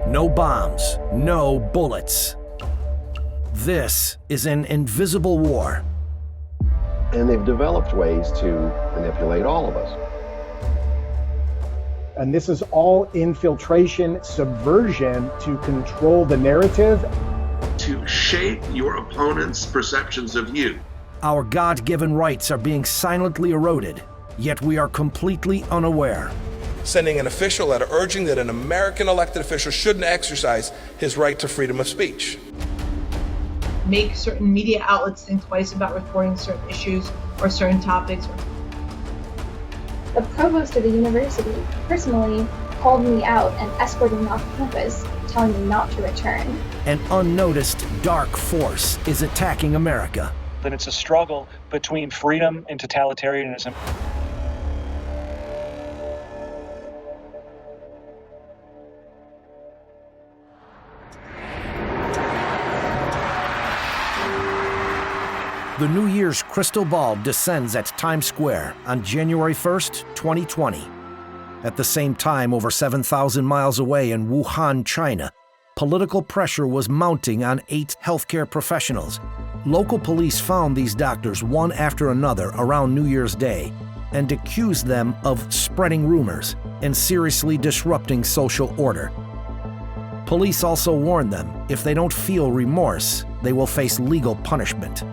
No bombs, no bullets. This is an invisible war. And they've developed ways to manipulate all of us. And this is all infiltration, subversion to control the narrative. To shape your opponent's perceptions of you. Our God-given rights are being silently eroded, yet we are completely unaware. Sending an official letter urging that an American elected official shouldn't exercise his right to freedom of speech. Make certain media outlets think twice about reporting certain issues or certain topics. The provost of the university personally called me out and escorted me off campus, telling me not to return. An unnoticed dark force is attacking America. That it's a struggle between freedom and totalitarianism. The New Year's crystal ball descends at Times Square on January 1st, 2020. At the same time, over 7,000 miles away in Wuhan, China, political pressure was mounting on 8 healthcare professionals. Local police found these doctors one after another around New Year's Day and accused them of spreading rumors and seriously disrupting social order. Police also warned them if they don't feel remorse, they will face legal punishment.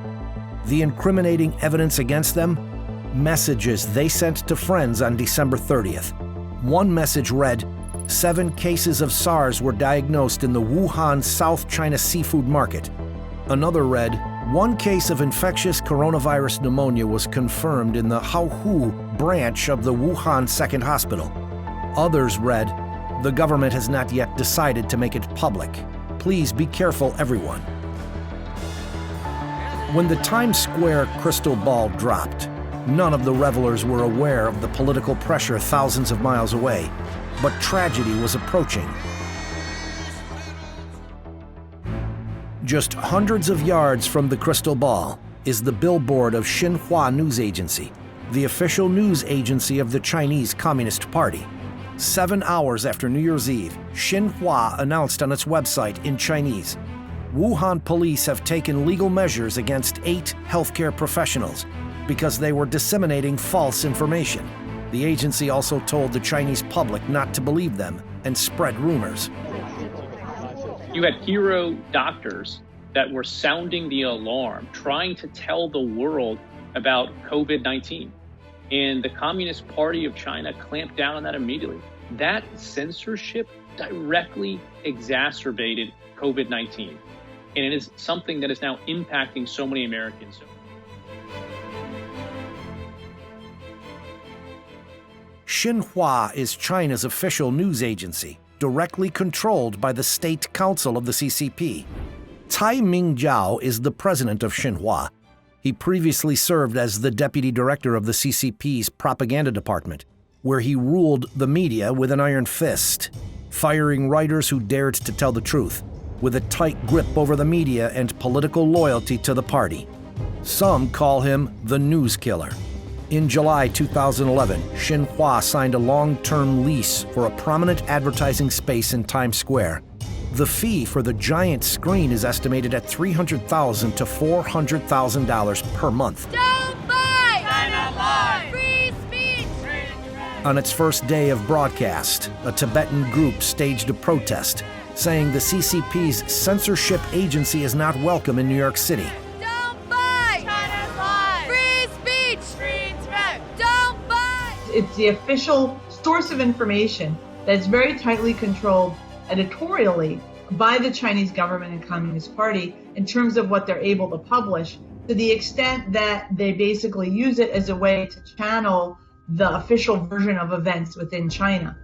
The incriminating evidence against them? Messages they sent to friends on December 30th. One message read, 7 cases of SARS were diagnosed in the Wuhan, South China seafood market. Another read, 1 case of infectious coronavirus pneumonia was confirmed in the Haohu branch of the Wuhan Second Hospital. Others read, the government has not yet decided to make it public. Please be careful, everyone. When the Times Square crystal ball dropped, none of the revelers were aware of the political pressure thousands of miles away, but tragedy was approaching. Just hundreds of yards from the crystal ball is the billboard of Xinhua News Agency, the official news agency of the Chinese Communist Party. 7 hours after New Year's Eve, Xinhua announced on its website in Chinese, Wuhan police have taken legal measures against 8 healthcare professionals because they were disseminating false information. The agency also told the Chinese public not to believe them and spread rumors. You had hero doctors that were sounding the alarm, trying to tell the world about COVID-19. And the Communist Party of China clamped down on that immediately. That censorship directly exacerbated COVID-19. And it is something that is now impacting so many Americans. Xinhua is China's official news agency, directly controlled by the State Council of the CCP. Cai Mingjiao is the president of Xinhua. He previously served as the deputy director of the CCP's propaganda department, where he ruled the media with an iron fist, firing writers who dared to tell the truth, with a tight grip over the media and political loyalty to the party. Some call him the news killer. In July 2011, Xinhua signed a long-term lease for a prominent advertising space in Times Square. The fee for the giant screen is estimated at $300,000 to $400,000 per month. Don't buy! China live! Free speech! On its first day of broadcast, a Tibetan group staged a protest, saying the CCP's censorship agency is not welcome in New York City. Don't buy! China's live! Free speech! Free Tibet! Don't buy! It's the official source of information that's very tightly controlled editorially by the Chinese government and Communist Party in terms of what they're able to publish, to the extent that they basically use it as a way to channel the official version of events within China.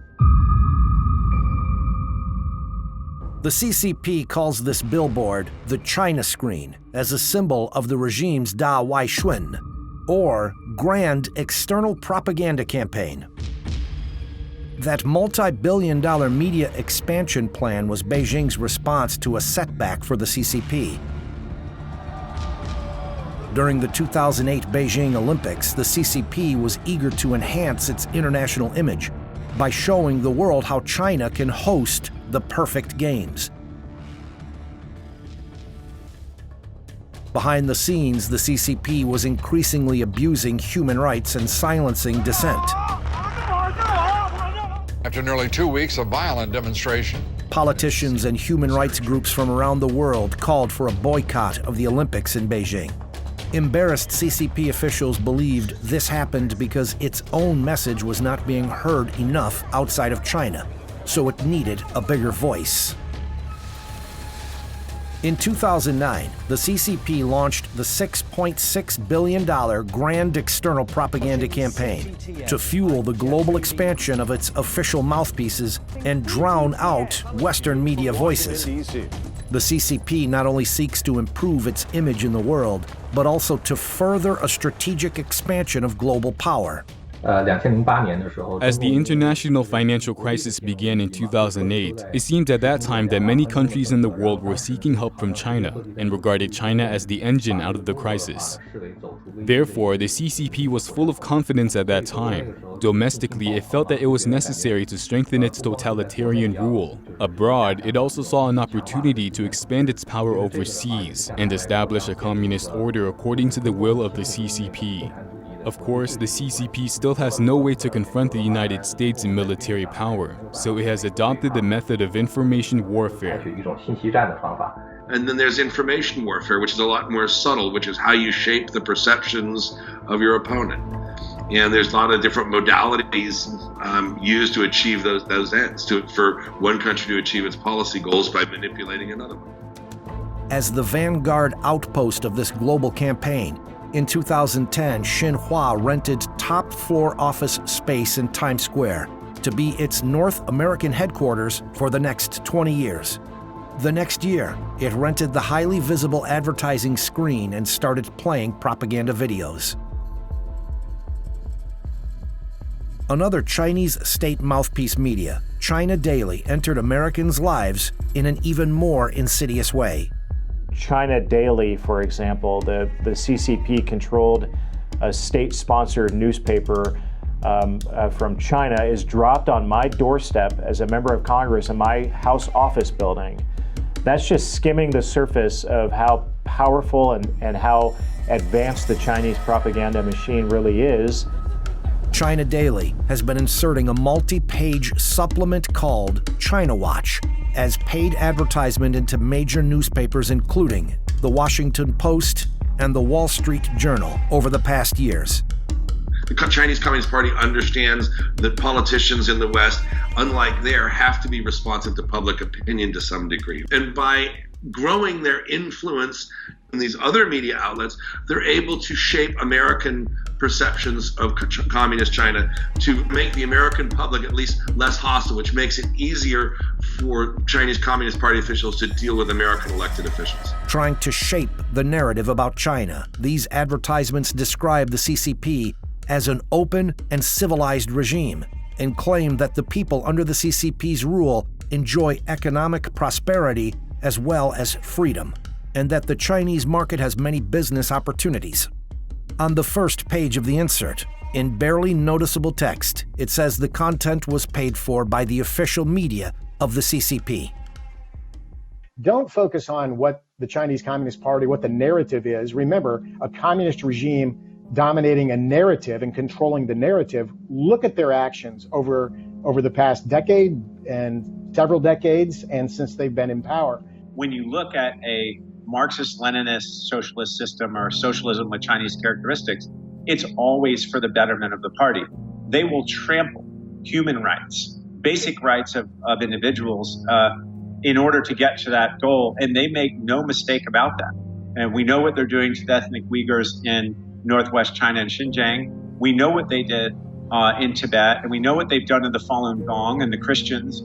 The CCP calls this billboard the China screen as a symbol of the regime's Da Wai Shun, or Grand External Propaganda Campaign. That multi-billion-dollar media expansion plan was Beijing's response to a setback for the CCP. During the 2008 Beijing Olympics, the CCP was eager to enhance its international image. by showing the world how China can host the perfect games. Behind the scenes, the CCP was increasingly abusing human rights and silencing dissent. After nearly 2 weeks of violent demonstration, Politicians and human rights groups from around the world called for a boycott of the Olympics in Beijing. Embarrassed CCP officials believed this happened because its own message was not being heard enough outside of China, so it needed a bigger voice. In 2009, the CCP launched the $6.6 billion Grand External Propaganda Campaign to fuel the global expansion of its official mouthpieces and drown out Western media voices. The CCP not only seeks to improve its image in the world, but also to further a strategic expansion of global power. As the international financial crisis began in 2008, it seemed at that time that many countries in the world were seeking help from China and regarded China as the engine out of the crisis. Therefore, the CCP was full of confidence at that time. Domestically, it felt that it was necessary to strengthen its totalitarian rule. Abroad, it also saw an opportunity to expand its power overseas and establish a communist order according to the will of the CCP. Of course, the CCP still has no way to confront the United States in military power, so it has adopted the method of information warfare. And then there's information warfare, which is a lot more subtle, which is how you shape the perceptions of your opponent. And there's a lot of different modalities used to achieve those ends, for one country to achieve its policy goals by manipulating another one. As the vanguard outpost of this global campaign, in 2010, Xinhua rented top-floor office space in Times Square to be its North American headquarters for the next 20 years. The next year, it rented the highly visible advertising screen and started playing propaganda videos. Another Chinese state mouthpiece media, China Daily, entered Americans' lives in an even more insidious way. China Daily, for example, the CCP controlled a state-sponsored newspaper from China, is dropped on my doorstep as a member of Congress in my House office building. That's just skimming the surface of how powerful and how advanced the Chinese propaganda machine really is. China Daily has been inserting a multi-page supplement called China Watch as paid advertisement into major newspapers including the Washington Post and the Wall Street Journal over the past years. The Chinese Communist Party understands that politicians in the West, unlike there, have to be responsive to public opinion to some degree. And by growing their influence in these other media outlets, they're able to shape American perceptions of communist China to make the American public at least less hostile, which makes it easier for Chinese Communist Party officials to deal with American elected officials. Trying to shape the narrative about China, these advertisements describe the CCP as an open and civilized regime and claim that the people under the CCP's rule enjoy economic prosperity as well as freedom, and that the Chinese market has many business opportunities. On the first page of the insert, in barely noticeable text, it says the content was paid for by the official media of the CCP. Don't focus on what the Chinese Communist Party, what the narrative is. Remember, a communist regime dominating a narrative and controlling the narrative. Look at their actions over the past decade and several decades and since they've been in power. When you look at a Marxist-Leninist socialist system or socialism with Chinese characteristics, it's always for the betterment of the party. They will trample human rights, basic rights of individuals in order to get to that goal, and they make no mistake about that. And we know what they're doing to the ethnic Uyghurs in northwest China and Xinjiang. We know what they did in Tibet, and we know what they've done in the Falun Gong and the Christians.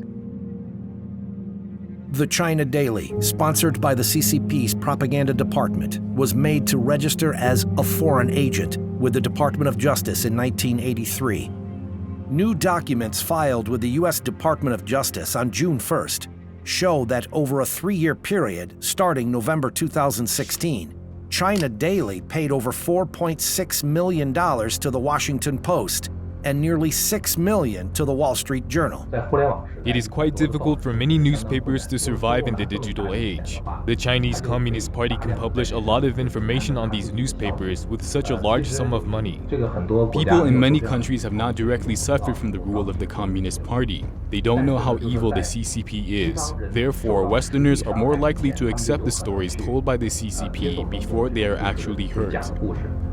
The China Daily, sponsored by the CCP's propaganda department, was made to register as a foreign agent with the Department of Justice in 1983. New documents filed with the U.S. Department of Justice on June 1st show that over a 3-year period, starting November 2016, China Daily paid over $4.6 million to the Washington Post and nearly 6 million to the Wall Street Journal. It is quite difficult for many newspapers to survive in the digital age. The Chinese Communist Party can publish a lot of information on these newspapers with such a large sum of money. People in many countries have not directly suffered from the rule of the Communist Party. They don't know how evil the CCP is. Therefore, Westerners are more likely to accept the stories told by the CCP before they are actually heard.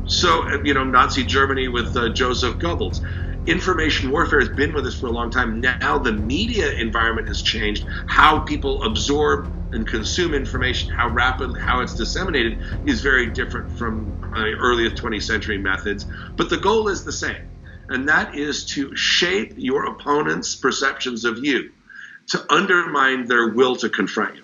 So, Nazi Germany with Joseph Goebbels. Information warfare has been with us for a long time. Now the media environment has changed. How people absorb and consume information, how rapidly, how it's disseminated is very different from earliest 20th century methods. But the goal is the same, and that is to shape your opponent's perceptions of you, to undermine their will to confront you.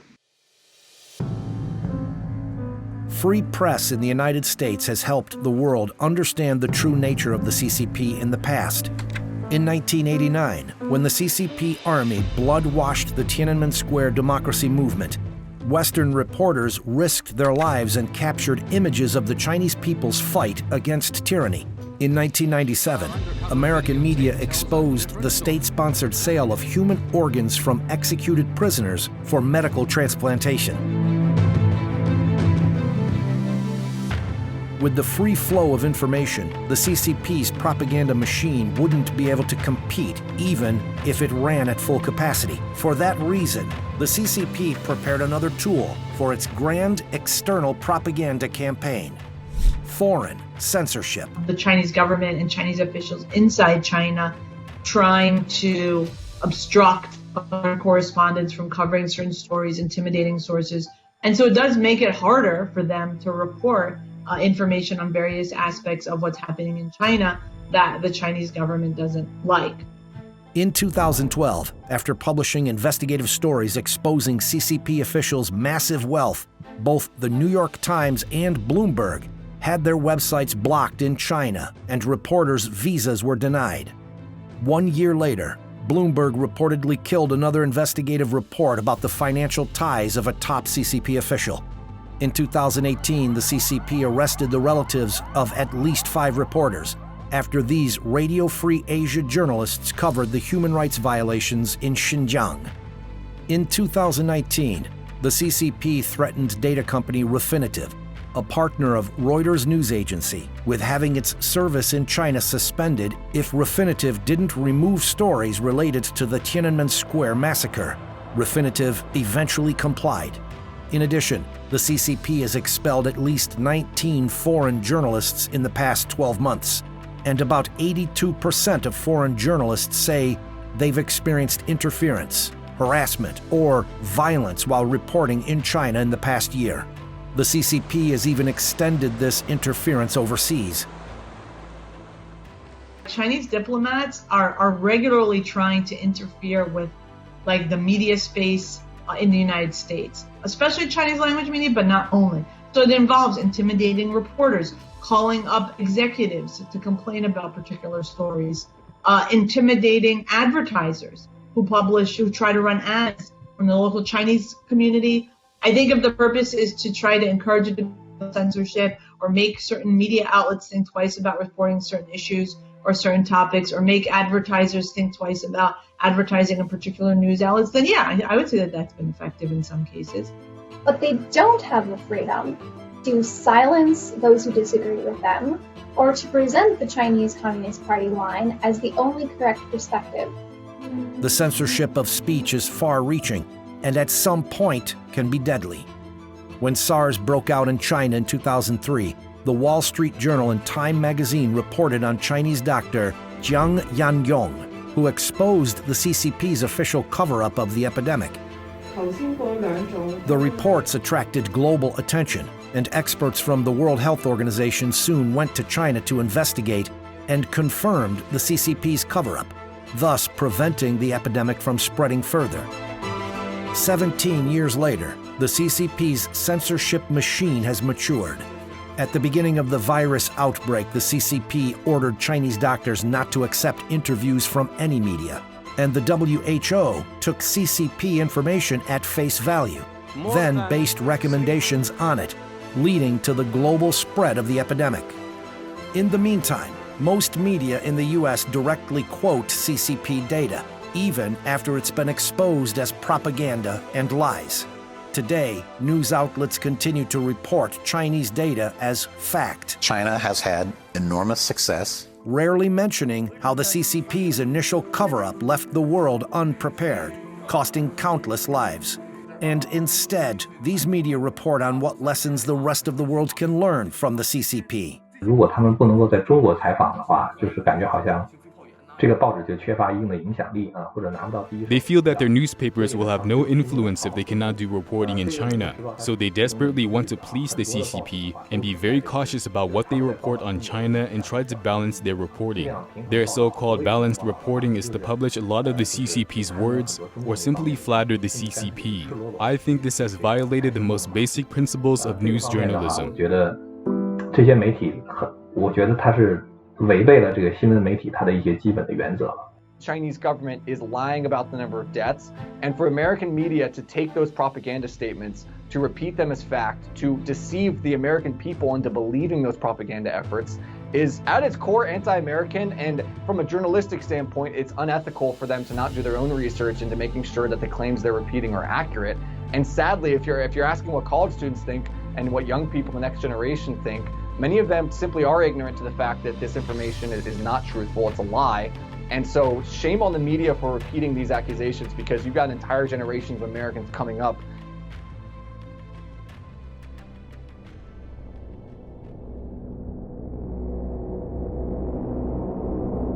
Free press in the United States has helped the world understand the true nature of the CCP in the past. In 1989, when the CCP army blood-washed the Tiananmen Square democracy movement, Western reporters risked their lives and captured images of the Chinese people's fight against tyranny. In 1997, American media exposed the state-sponsored sale of human organs from executed prisoners for medical transplantation. With the free flow of information, the CCP's propaganda machine wouldn't be able to compete even if it ran at full capacity. For that reason, the CCP prepared another tool for its grand external propaganda campaign: foreign censorship. The Chinese government and Chinese officials inside China trying to obstruct foreign correspondents from covering certain stories, intimidating sources. And so it does make it harder for them to report information on various aspects of what's happening in China that the Chinese government doesn't like. In 2012, after publishing investigative stories exposing CCP officials' massive wealth, both the New York Times and Bloomberg had their websites blocked in China, and reporters' visas were denied. 1 year later, Bloomberg reportedly killed another investigative report about the financial ties of a top CCP official. In 2018, the CCP arrested the relatives of at least 5 reporters after these Radio Free Asia journalists covered the human rights violations in Xinjiang. In 2019, the CCP threatened data company Refinitiv, a partner of Reuters news agency, with having its service in China suspended if Refinitiv didn't remove stories related to the Tiananmen Square massacre. Refinitiv eventually complied. In addition, the CCP has expelled at least 19 foreign journalists in the past 12 months, and about 82% of foreign journalists say they've experienced interference, harassment, or violence while reporting in China in the past year. The CCP has even extended this interference overseas. Chinese diplomats are regularly trying to interfere with the media space in the United States, especially Chinese language media, but not only. So it involves intimidating reporters, calling up executives to complain about particular stories, intimidating advertisers who try to run ads from the local Chinese community. I think if the purpose is to try to encourage censorship or make certain media outlets think twice about reporting certain issues or certain topics, or make advertisers think twice about advertising in particular news outlets, then yeah, I would say that that's been effective in some cases. But they don't have the freedom to silence those who disagree with them, or to present the Chinese Communist Party line as the only correct perspective. The censorship of speech is far-reaching, and at some point can be deadly. When SARS broke out in China in 2003, the Wall Street Journal and Time magazine reported on Chinese doctor Jiang Yanyong, who exposed the CCP's official cover-up of the epidemic. The reports attracted global attention, and experts from the World Health Organization soon went to China to investigate and confirmed the CCP's cover-up, thus preventing the epidemic from spreading further. 17 years later, the CCP's censorship machine has matured. At the beginning of the virus outbreak, the CCP ordered Chinese doctors not to accept interviews from any media, and the WHO took CCP information at face value, then based recommendations on it, leading to the global spread of the epidemic. In the meantime, Most media in the U.S. directly quote CCP data, even after it's been exposed as propaganda and lies. Today, news outlets continue to report Chinese data as fact. China has had enormous success, rarely mentioning how the CCP's initial cover-up left the world unprepared, costing countless lives. And instead, these media report on what lessons the rest of the world can learn from the CCP. 如果他们不能够在中国采访的话，就是感觉好像这个报纸就缺乏一定的影响力啊，或者拿不到第一手。 They feel that their newspapers will have no influence if they cannot do reporting in China, so they desperately want to please the CCP and be very cautious about what they report on China and try to balance their reporting. Their so-called balanced reporting is to publish a lot of the CCP's words or simply flatter the CCP. I think this has violated the most basic principles of news journalism. 我觉得这些媒体我觉得它是 违背了这个新闻媒体它的一些基本的原则。 Chinese government is lying about the number of deaths, and for American media to take those propaganda statements, to repeat them as fact, to deceive the American people into believing those propaganda efforts is at its core anti-American, and from a journalistic standpoint, it's unethical for them to not do their own research into making sure that the claims they're repeating are accurate. And sadly, if you're asking what college students think and what young people, the next generation think, many of them simply are ignorant to the fact that this information is not truthful, it's a lie. And so shame on the media for repeating these accusations, because you've got an entire generation of Americans coming up.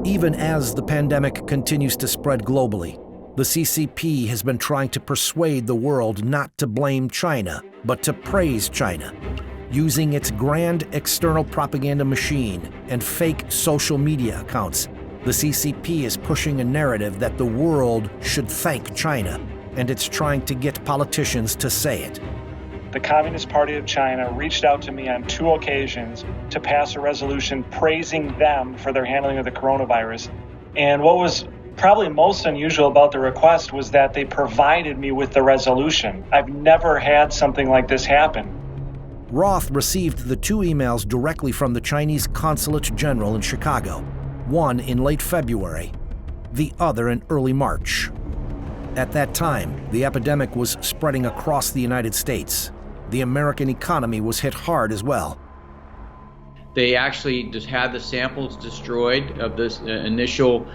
Even as the pandemic continues to spread globally, the CCP has been trying to persuade the world not to blame China, but to praise China. Using its grand external propaganda machine and fake social media accounts, the CCP is pushing a narrative that the world should thank China, and it's trying to get politicians to say it. The Communist Party of China reached out to me on 2 occasions to pass a resolution praising them for their handling of the coronavirus. And what was probably most unusual about the request was that they provided me with the resolution. I've never had something like this happen. Roth received the 2 emails directly from the Chinese Consulate General in Chicago, one in late February, the other in early March. At that time, the epidemic was spreading across the United States. The American economy was hit hard as well. They actually just had the samples destroyed of this initial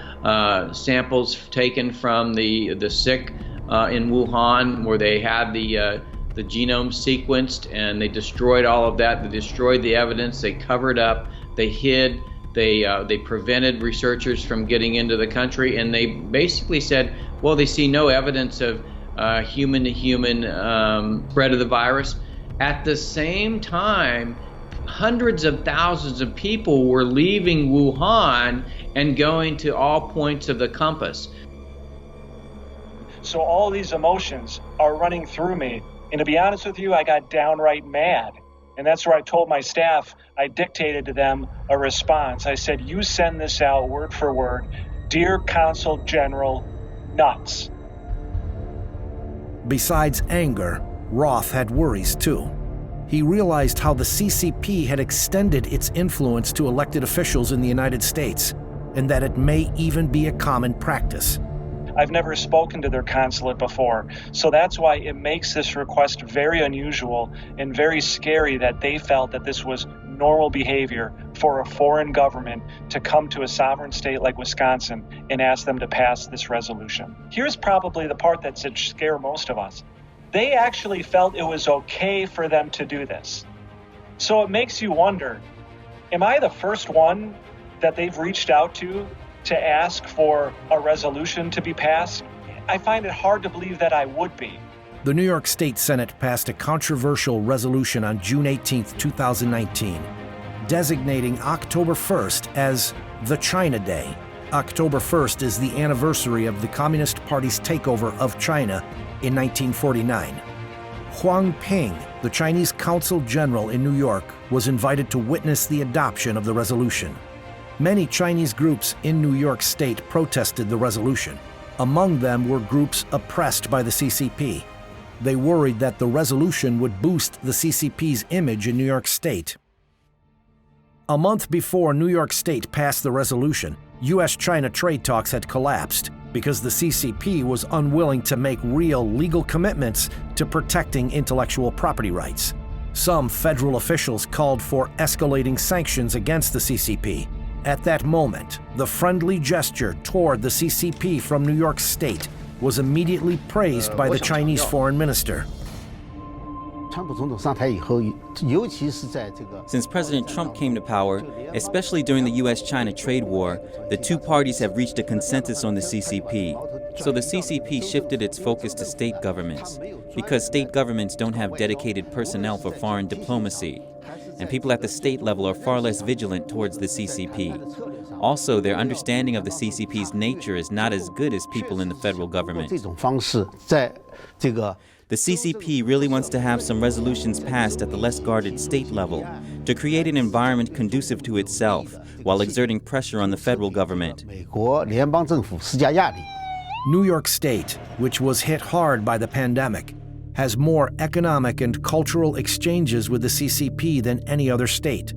samples taken from the sick in Wuhan, where they had the genome sequenced, and they destroyed all of that. They destroyed the evidence. They covered up. They hid. They prevented researchers from getting into the country, and they basically said, well, they see no evidence of human-to-human spread of the virus. At the same time, hundreds of thousands of people were leaving Wuhan and going to all points of the compass. So all these emotions are running through me. And to be honest with you, I got downright mad. And that's where I told my staff, I dictated to them a response. I said, you send this out word for word. Dear Consul General, nuts. Besides anger, Roth had worries too. He realized how the CCP had extended its influence to elected officials in the United States, and that it may even be a common practice. I've never spoken to their consulate before, so that's why it makes this request very unusual and very scary that they felt that this was normal behavior for a foreign government to come to a sovereign state like Wisconsin and ask them to pass this resolution. Here's probably the part that should scare most of us. They actually felt it was okay for them to do this. So it makes you wonder, am I the first one that they've reached out to ask for a resolution to be passed? I find it hard to believe that I would be. The New York State Senate passed a controversial resolution on June 18, 2019, designating October 1st as the China Day. October 1st is the anniversary of the Communist Party's takeover of China in 1949. Huang Ping, the Chinese Consul General in New York, was invited to witness the adoption of the resolution. Many Chinese groups in New York State protested the resolution. Among them were groups oppressed by the CCP. They worried that the resolution would boost the CCP's image in New York State. A month before New York State passed the resolution, U.S.-China trade talks had collapsed because the CCP was unwilling to make real legal commitments to protecting intellectual property rights. Some federal officials called for escalating sanctions against the CCP. At that moment, the friendly gesture toward the CCP from New York State was immediately praised by the Chinese foreign minister. Since President Trump came to power, especially during the U.S.-China trade war, the two parties have reached a consensus on the CCP. So the CCP shifted its focus to state governments, because state governments don't have dedicated personnel for foreign diplomacy, and people at the state level are far less vigilant towards the CCP. Also, their understanding of the CCP's nature is not as good as people in the federal government. The CCP really wants to have some resolutions passed at the less guarded state level to create an environment conducive to itself while exerting pressure on the federal government. New York State, which was hit hard by the pandemic, has more economic and cultural exchanges with the CCP than any other state.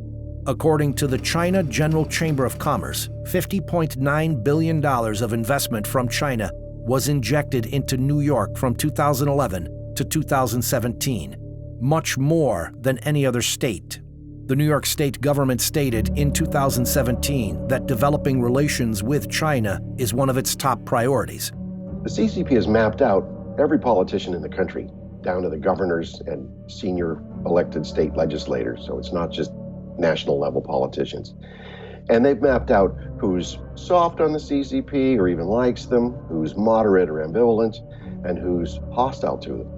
According to the China General Chamber of Commerce, $50.9 billion of investment from China was injected into New York from 2011 to 2017, much more than any other state. The New York State government stated in 2017 that developing relations with China is one of its top priorities. The CCP has mapped out every politician in the country, down to the governors and senior elected state legislators, so it's not just national level politicians. And they've mapped out who's soft on the CCP or even likes them, who's moderate or ambivalent, and who's hostile to them.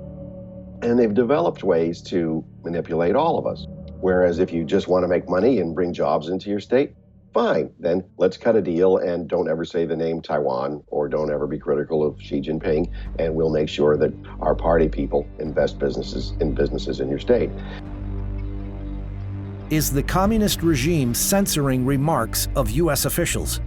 And they've developed ways to manipulate all of us. Whereas if you just want to make money and bring jobs into your state, fine, then let's cut a deal and don't ever say the name Taiwan or don't ever be critical of Xi Jinping, and we'll make sure that our party people invest in businesses in your state. Is the communist regime censoring remarks of U.S. officials?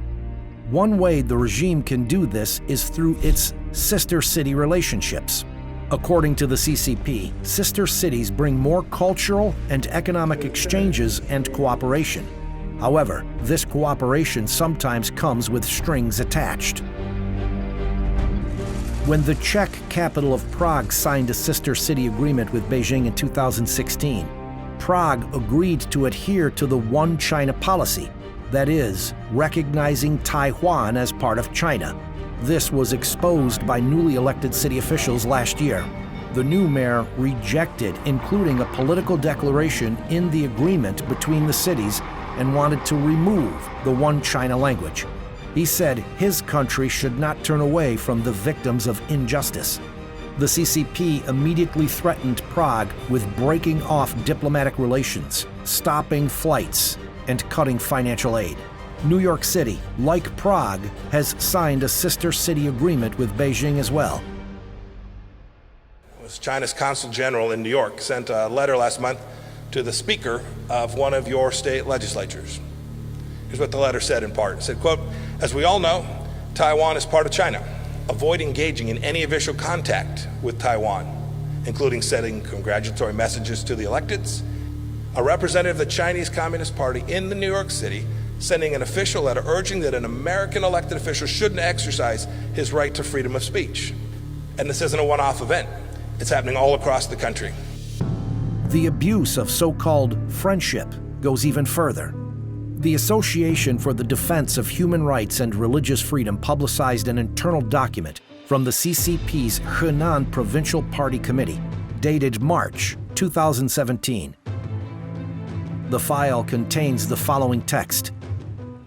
One way the regime can do this is through its sister city relationships. According to the CCP, sister cities bring more cultural and economic exchanges and cooperation. However, this cooperation sometimes comes with strings attached. When the Czech capital of Prague signed a sister city agreement with Beijing in 2016, Prague agreed to adhere to the One China policy, that is, recognizing Taiwan as part of China. This was exposed by newly elected city officials last year. The new mayor rejected including a political declaration in the agreement between the cities and wanted to remove the One China language. He said his country should not turn away from the victims of injustice. The CCP immediately threatened Prague with breaking off diplomatic relations, stopping flights, and cutting financial aid. New York City, like Prague, has signed a sister city agreement with Beijing as well. China's consul general in New York sent a letter last month to the speaker of one of your state legislatures. Here's what the letter said in part. It said, quote, "As we all know, Taiwan is part of China. Avoid engaging in any official contact with Taiwan, including sending congratulatory messages to the electeds. A representative of the Chinese Communist Party in the New York City sending an official letter urging that an American elected official shouldn't exercise his right to freedom of speech." And this isn't a one-off event. It's happening all across the country. The abuse of so-called friendship goes even further. The Association for the Defense of Human Rights and Religious Freedom publicized an internal document from the CCP's Henan Provincial Party Committee, dated March 2017. The file contains the following text: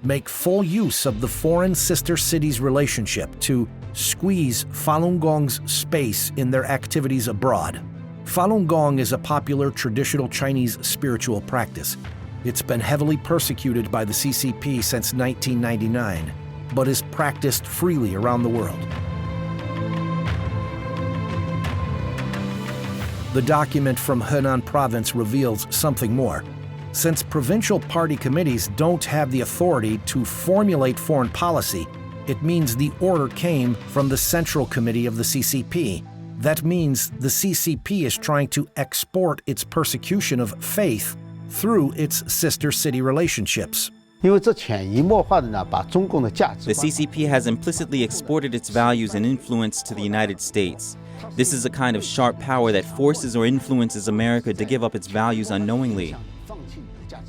make full use of the foreign sister cities' relationship to squeeze Falun Gong's space in their activities abroad. Falun Gong is a popular traditional Chinese spiritual practice. It's been heavily persecuted by the CCP since 1999, but is practiced freely around the world. The document from Henan province reveals something more. Since provincial party committees don't have the authority to formulate foreign policy, it means the order came from the Central Committee of the CCP. That means the CCP is trying to export its persecution of faith through its sister city relationships. The CCP has implicitly exported its values and influence to the United States. This is a kind of sharp power that forces or influences America to give up its values unknowingly.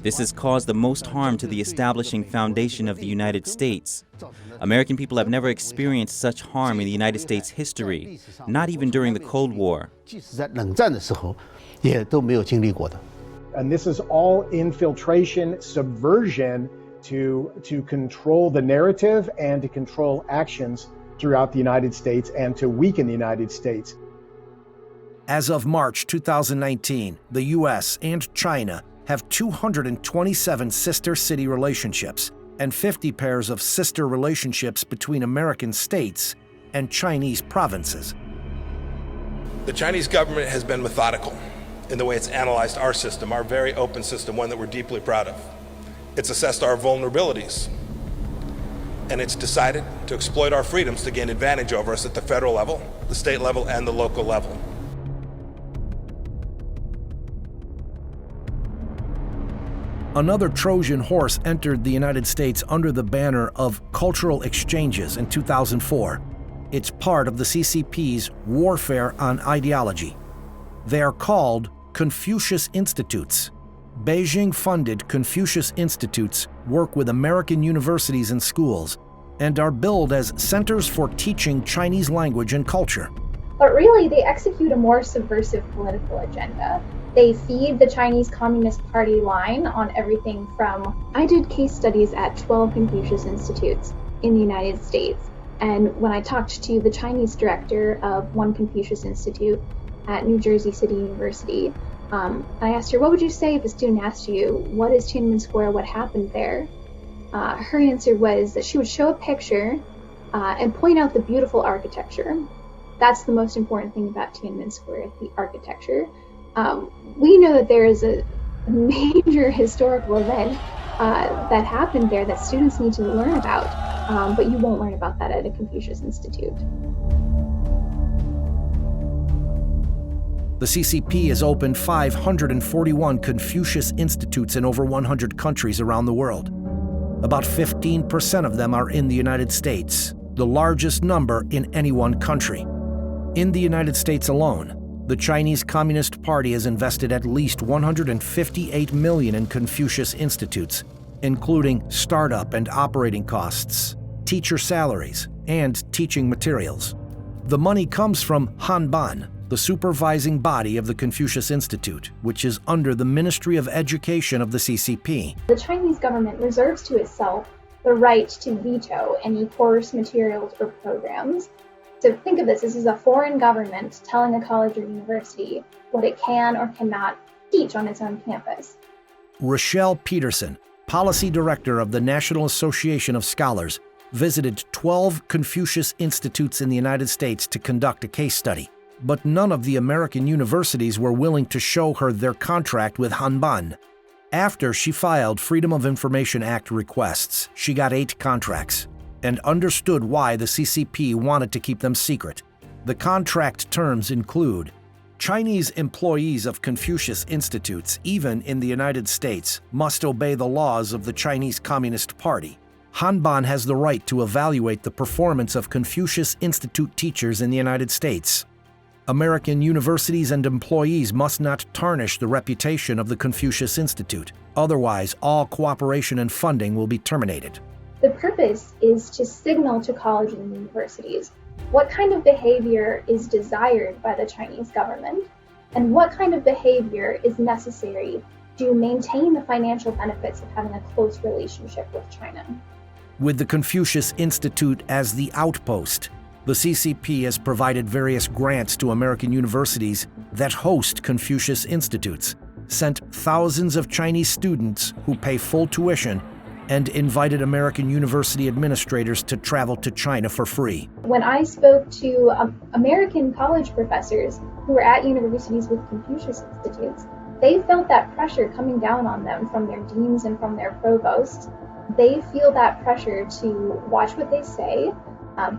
This has caused the most harm to the establishing foundation of the United States. American people have never experienced such harm in the United States history, not even during the Cold War. And this is all infiltration, subversion to control the narrative and to control actions throughout the United States and to weaken the United States. As of March 2019, the U.S. and China have 227 sister city relationships and 50 pairs of sister relationships between American states and Chinese provinces. The Chinese government has been methodical in the way it's analyzed our system, our very open system, one that we're deeply proud of. It's assessed our vulnerabilities, and it's decided to exploit our freedoms to gain advantage over us at the federal level, the state level, and the local level. Another Trojan horse entered the United States under the banner of cultural exchanges in 2004. It's part of the CCP's warfare on ideology. They are called Confucius Institutes. Beijing-funded Confucius Institutes work with American universities and schools and are billed as centers for teaching Chinese language and culture. But really, they execute a more subversive political agenda. They feed the Chinese Communist Party line on everything from... I did case studies at 12 Confucius Institutes in the United States, and when I talked to the Chinese director of one Confucius Institute at New Jersey City University, I asked her, what would you say if a student asked you, what is Tiananmen Square, what happened there? Her answer was that she would show a picture and point out the beautiful architecture. That's the most important thing about Tiananmen Square, the architecture. We know that there is a major historical event that happened there that students need to learn about, but you won't learn about that at a Confucius Institute. The CCP has opened 541 Confucius Institutes in over 100 countries around the world. About 15% of them are in the United States, the largest number in any one country. In the United States alone, the Chinese Communist Party has invested at least $158 million in Confucius Institutes, including startup and operating costs, teacher salaries, and teaching materials. The money comes from Hanban, the supervising body of the Confucius Institute, which is under the Ministry of Education of the CCP. The Chinese government reserves to itself the right to veto any course, materials, or programs. So think of this is a foreign government telling a college or university what it can or cannot teach on its own campus. Rochelle Peterson, policy director of the National Association of Scholars, visited 12 Confucius Institutes in the United States to conduct a case study. But none of the American universities were willing to show her their contract with Hanban. After she filed Freedom of Information Act requests, she got 8 contracts and understood why the CCP wanted to keep them secret. The contract terms include Chinese employees of Confucius Institutes, even in the United States, must obey the laws of the Chinese Communist Party. Hanban has the right to evaluate the performance of Confucius Institute teachers in the United States. American universities and employees must not tarnish the reputation of the Confucius Institute. Otherwise, all cooperation and funding will be terminated. The purpose is to signal to colleges and universities what kind of behavior is desired by the Chinese government and what kind of behavior is necessary to maintain the financial benefits of having a close relationship with China. With the Confucius Institute as the outpost, the CCP has provided various grants to American universities that host Confucius Institutes, sent thousands of Chinese students who pay full tuition, and invited American university administrators to travel to China for free. When I spoke to American college professors who were at universities with Confucius Institutes, they felt that pressure coming down on them from their deans and from their provosts. They feel that pressure to watch what they say,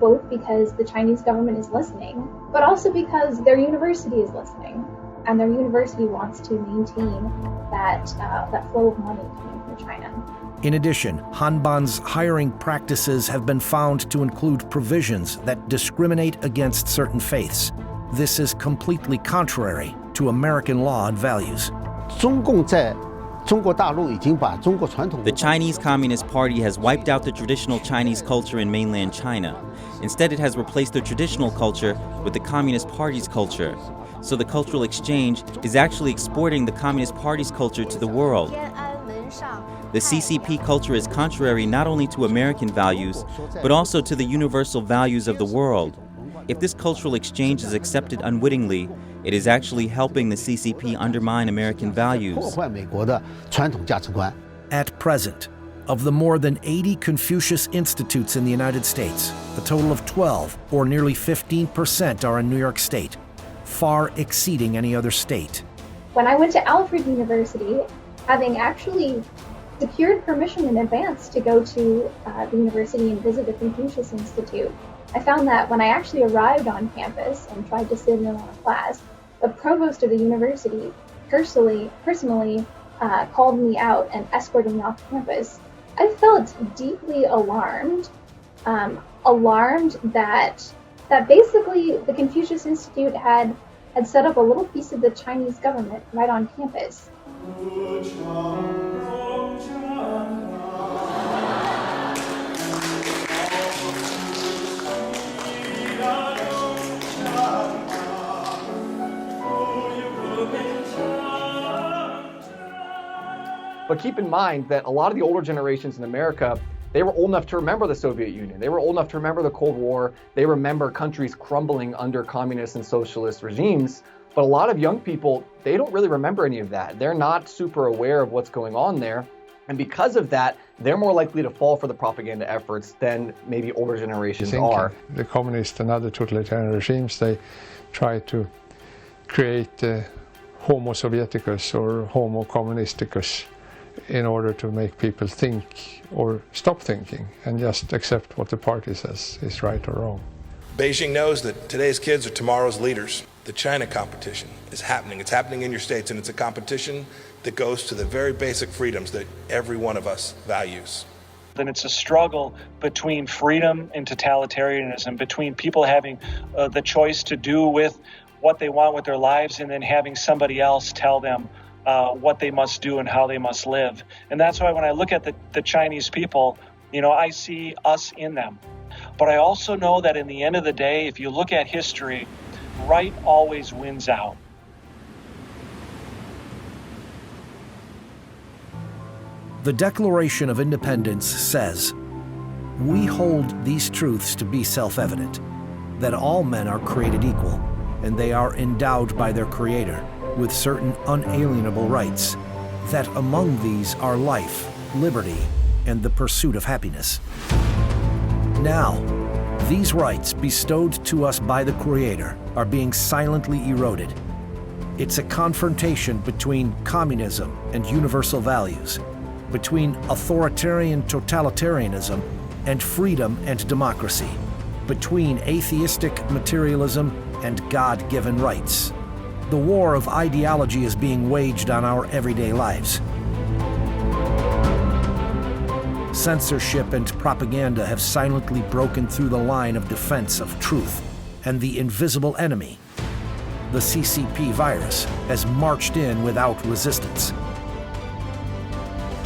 both because the Chinese government is listening, but also because their university is listening. and their university wants to maintain that flow of money coming from China. In addition, Hanban's hiring practices have been found to include provisions that discriminate against certain faiths. This is completely contrary to American law and values. The Chinese Communist Party has wiped out the traditional Chinese culture in mainland China. Instead, it has replaced the traditional culture with the Communist Party's culture. So the cultural exchange is actually exporting the Communist Party's culture to the world. The CCP culture is contrary not only to American values, but also to the universal values of the world. If this cultural exchange is accepted unwittingly, it is actually helping the CCP undermine American values. At present, of the more than 80 Confucius Institutes in the United States, a total of 12, or nearly 15%, are in New York State, far exceeding any other state. When I went to Alfred University, having actually secured permission in advance to go to the university and visit the Confucius Institute, I found that when I actually arrived on campus and tried to sit in on a class, the provost of the university personally called me out and escorted me off campus. I felt deeply alarmed that basically the Confucius Institute had set up a little piece of the Chinese government right on campus. But keep in mind that a lot of the older generations in America, they were old enough to remember the Soviet Union. They were old enough to remember the Cold War. They remember countries crumbling under communist and socialist regimes. But a lot of young people, they don't really remember any of that. They're not super aware of what's going on there. And because of that, they're more likely to fall for the propaganda efforts than maybe older generations are. The communist and other totalitarian regimes, they try to create Homo Sovieticus or Homo Communisticus in order to make people think or stop thinking and just accept what the party says is right or wrong. Beijing knows that today's kids are tomorrow's leaders. The China competition is happening. It's happening in your states, and it's a competition that goes to the very basic freedoms that every one of us values. Then it's a struggle between freedom and totalitarianism, between people having the choice to do with what they want with their lives and then having somebody else tell them what they must do and how they must live. And that's why when I look at the Chinese people, I see us in them. But I also know that in the end of the day, if you look at history, right always wins out. The Declaration of Independence says, "We hold these truths to be self-evident, that all men are created equal, and they are endowed by their Creator with certain unalienable rights, that among these are life, liberty, and the pursuit of happiness." Now, these rights bestowed to us by the Creator are being silently eroded. It's a confrontation between communism and universal values, between authoritarian totalitarianism and freedom and democracy, between atheistic materialism and God-given rights. The war of ideology is being waged on our everyday lives. Censorship and propaganda have silently broken through the line of defense of truth, and the invisible enemy, the CCP virus, has marched in without resistance.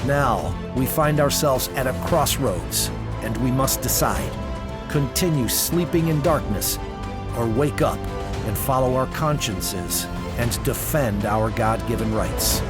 Now, we find ourselves at a crossroads, and we must decide: continue sleeping in darkness, or wake up and follow our consciences and defend our God-given rights.